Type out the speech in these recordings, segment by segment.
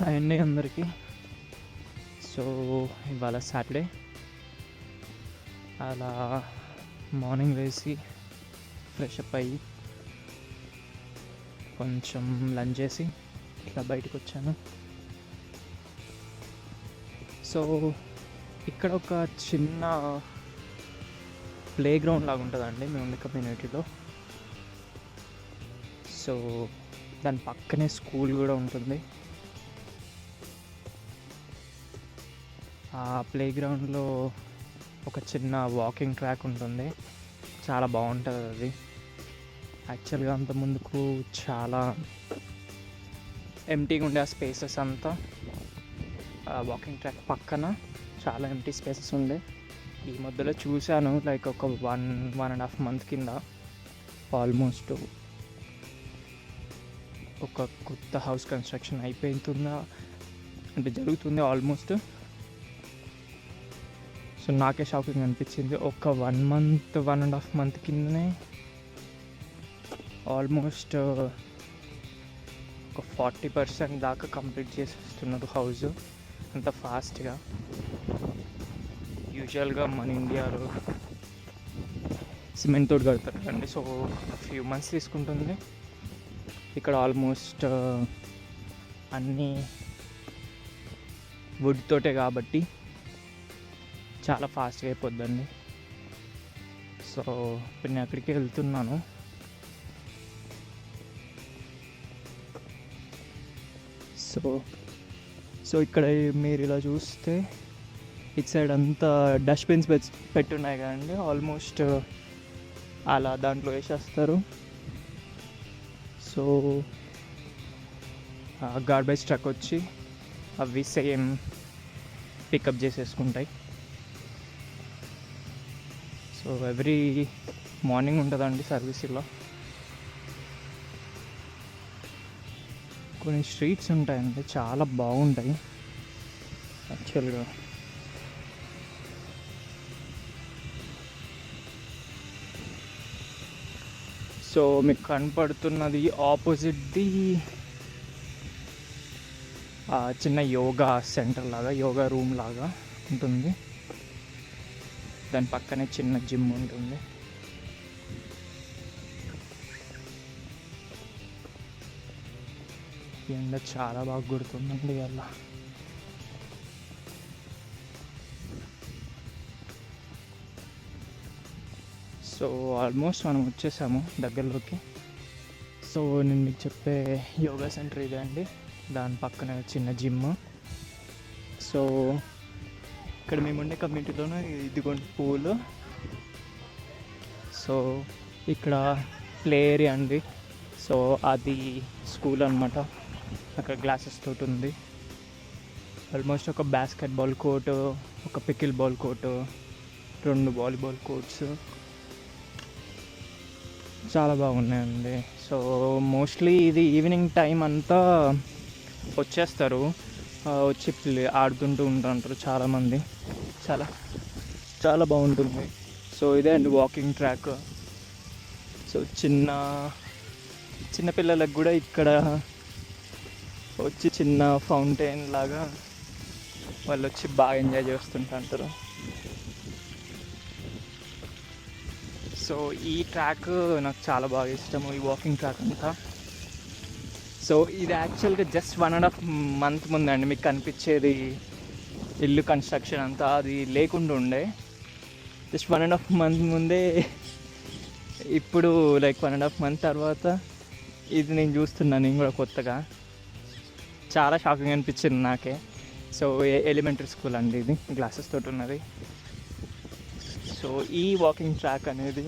అండి అందరికీ. సో ఇవాళ సాటర్డే. అలా మార్నింగ్ వేసి ఫ్రెష్ అప్ అయ్యి కొంచెం లంచ్ చేసి ఇట్లా బయటకు వచ్చాను. సో ఇక్కడ ఒక చిన్న ప్లే గ్రౌండ్ లాగా ఉంటుందండి మేము ఉండే కమ్యూనిటీలో. సో దాని పక్కనే స్కూల్ కూడా ఉంటుంది. ఆ ప్లే గ్రౌండ్లో ఒక చిన్న వాకింగ్ ట్రాక్ ఉంటుంది, చాలా బాగుంటుంది అది. యాక్చువల్గా అంత ముందుకు చాలా ఎంటీగా ఉండే ఆ స్పేసెస్ అంతా. ఆ వాకింగ్ ట్రాక్ పక్కన చాలా ఎంటీ స్పేసెస్ ఉండే. ఈ మధ్యలో చూశాను, లైక్ ఒక 1.5 month కింద ఆల్మోస్ట్ ఒక కొత్త హౌస్ కన్స్ట్రక్షన్ అయిపోతుందా అంటే జరుగుతుంది ఆల్మోస్ట్. సో నాకే షాకింగ్ అనిపించింది. ఒక 1.5 month కిందనే ఆల్మోస్ట్ ఒక 40% దాకా కంప్లీట్ చేసేస్తున్నారు హౌస్ అంత ఫాస్ట్గా. యూజువల్గా మన ఇండియాలో సిమెంట్ తోటి కడతారు కదండి, సో ఫ్యూ మంత్స్ తీసుకుంటుంది. ఇక్కడ ఆల్మోస్ట్ అన్నీ వుడ్ తోటే కాబట్టి చాలా ఫాస్ట్గా అయిపోద్దండి. సో ఇప్పుడు నేను అక్కడికి వెళ్తున్నాను. సో ఇక్కడ మీరు ఇలా చూస్తే ఇటు సైడ్ అంతా డస్ట్బిన్స్ పెట్టున్నాయి కదండి, ఆల్మోస్ట్ అలా దాంట్లో వేసేస్తారు. సో గార్బేజ్ ట్రక్ వచ్చి అవి సేమ్ పికప్ చేసేసుకుంటాయి. సో ఎవ్రీ మార్నింగ్ ఉంటుందండి సర్వీస్ ఇలా. కొన్ని స్ట్రీట్స్ ఉంటాయండి, చాలా బాగుంటాయి యాక్చువల్గా. సో మీకు కనపడుతున్నది ఆపోజిట్ది చిన్న యోగా సెంటర్ లాగా, యోగా రూమ్ లాగా ఉంటుంది. దాని పక్కనే చిన్న జిమ్ ఉంటుంది. ఎండ చాలా బాగా గుర్తుందండి అలా. సో ఆల్మోస్ట్ మనం వచ్చేసాము దగ్గరలోకి. సో నేను మీకు చెప్పే యోగా సెంటర్ ఇదే అండి, దాని పక్కన చిన్న జిమ్. సో ఇక్కడ మేము ఉండే కమ్యూనిటీలోనే ఇదిగోండి పూల్. సో ఇక్కడ ప్లే ఏరియా అండి. సో అది స్కూల్ అనమాట, అక్కడ గ్లాసెస్ తోటి ఉంది. ఆల్మోస్ట్ ఒక బాస్కెట్బాల్ కోర్టు, ఒక pickle ball court, 2 volleyball courts చాలా బాగున్నాయండి. సో మోస్ట్లీ ఇది ఈవినింగ్ టైం అంతా వచ్చేస్తారు, వచ్చి ఆడుతుంటూ ఉంటారు చాలామంది. చాలా చాలా బాగుంటుంది. సో ఇదే అండి వాకింగ్ ట్రాక్. సో చిన్న పిల్లలకు కూడా ఇక్కడ వచ్చి చిన్న ఫౌంటైన్ లాగా వాళ్ళు వచ్చి బాగా ఎంజాయ్ చేస్తుంటారు. సో ఈ ట్రాక్ నాకు చాలా బాగా ఇష్టము, ఈ వాకింగ్ ట్రాక్ అంతా. సో ఇది యాక్చువల్గా జస్ట్ 1.5 month ముందండి మీకు కనిపించేది ఇల్లు కన్స్ట్రక్షన్ అంతా అది లేకుండా ఉండే. జస్ట్ 1.5 month ముందే, ఇప్పుడు లైక్ 1.5 month తర్వాత ఇది నేను చూస్తున్నాను నేను కూడా కొత్తగా. చాలా షాకింగ్ అనిపించింది నాకే. సో ఎలిమెంటరీ స్కూల్ అండి ఇది, గ్లాసెస్ తోటి ఉన్నది. సో ఈ వాకింగ్ ట్రాక్ అనేది,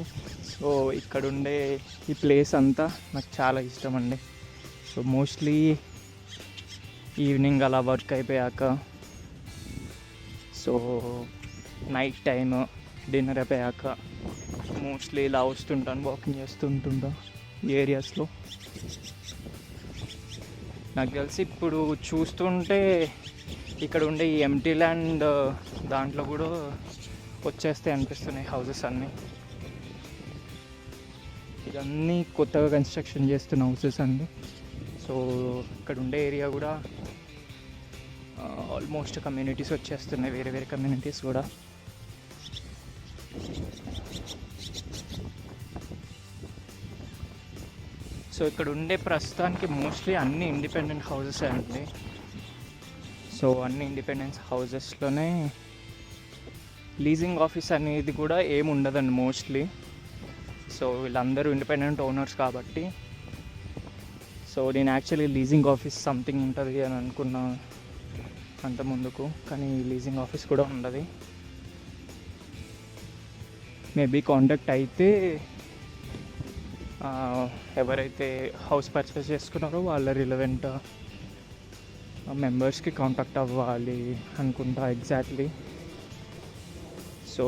సో ఇక్కడ ఉండే ఈ ప్లేస్ అంతా నాకు చాలా ఇష్టం అండి. సో మోస్ట్లీ ఈవినింగ్ అలా వర్క్ అయిపోయాక, సో నైట్ టైమ్ డిన్నర్ అయిపోయాక మోస్ట్లీ ఇలా వస్తుంటాను, వాకింగ్ చేస్తుంటుంటా ఈ ఏరియాస్లో. నాకు తెలిసి ఇప్పుడు చూస్తుంటే ఇక్కడ ఉండే ఈ ఎంటీ ల్యాండ్ దాంట్లో కూడా వచ్చేస్తే అనిపిస్తున్నాయి హౌసెస్ అన్నీ. ఇవన్నీ కొత్తగా కన్స్ట్రక్షన్ చేస్తున్న హౌసెస్ అండి. సో ఇక్కడ ఉండే ఏరియా కూడా ఆల్మోస్ట్ కమ్యూనిటీస్ వచ్చేస్తున్నాయి, వేరే వేరే కమ్యూనిటీస్ కూడా. సో ఇక్కడ ఉండే ప్రస్తుతానికి మోస్ట్లీ అన్ని ఇండిపెండెంట్ హౌసెస్ అండి. సో అన్ని ఇండిపెండెన్స్ హౌసెస్లోనే లీజింగ్ ఆఫీస్ అనేది కూడా ఏమి ఉండదండి మోస్ట్లీ. సో వీళ్ళందరూ ఇండిపెండెంట్ ఓనర్స్ కాబట్టి. సో నేను యాక్చువల్లీ లీజింగ్ ఆఫీస్ సంథింగ్ ఉంటుంది అని అనుకున్నా అంత ముందుకు, కానీ లీజింగ్ ఆఫీస్ కూడా ఉండదు. మేబీ కాంటాక్ట్ అయితే ఎవరైతే హౌస్ పర్చేస్ చేసుకున్నారో వాళ్ళ రిలవెంట్ మెంబర్స్కి కాంటాక్ట్ అవ్వాలి అనుకుంటా ఎగ్జాక్ట్లీ. సో